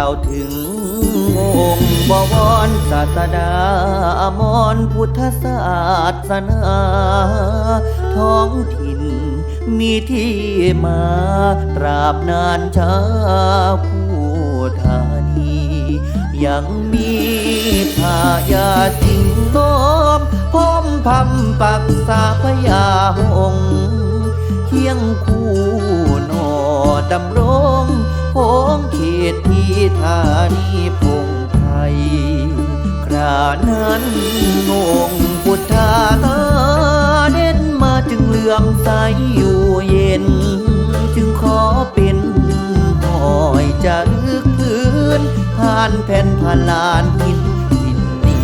าวถึงองค์บวรศาสดาอมรพุทธศาสนาท้องถิ่นมีที่มาตราบนานชาผู้ธานียังมีพายาสิงโน้มพร้อมพำปักษาพยาหงเคียงคู่นอดำรงของเขตที่ธานีพงไทยครานั้นองค์พุทธาเด่นมาจึงเหลื่อมใสอยู่เย็นจึงขอเป็นหอยจะลึกพื้นผ่านแผ่นผ่านลานหินนี้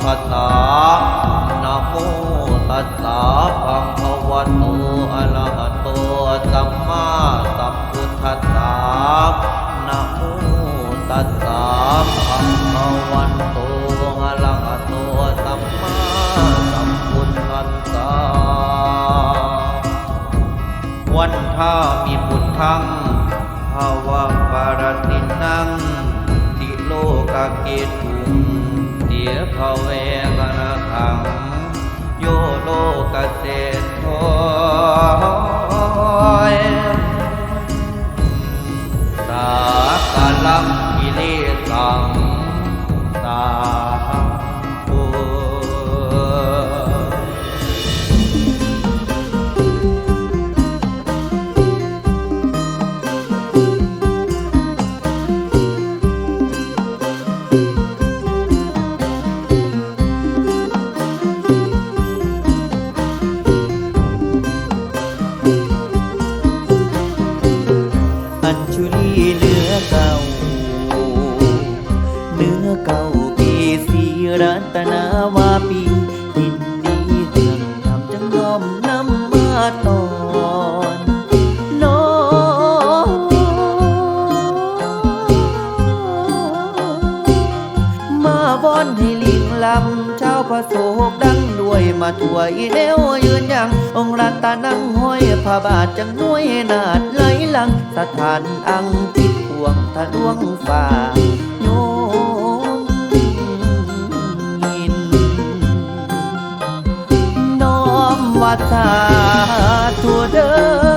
ธัสสะนะโมตัสสะภะคะวะโตอะระหะโตสัมมาสัมพุทธัสสะนะโมตัสสะภะคะวะโตอะระหะโตสัมมาสัมพุทธัสสะวันท่ามีพุทธังภาวะปารตินังติโลกเกตุงเดียภเวกนะขังโยโลกเศธโธสากลัมกิเลสังสาธุ อัญชุลีเนื้อเก่าปีสีรัตนาวาปียินดีเรื่องทำจังน้อมนำมาตอนน้องมาบอนให้ลิงลำเจ้าพระโศกดังด้วยมาถวยแนวยืนยังองค์รัตนังห้อยพระบาทจังน้วยนาดไหลหลังสถานอังคิดหัว วงทะลวงฝ่าโยมยินน้อมว่าสาธุเด้อ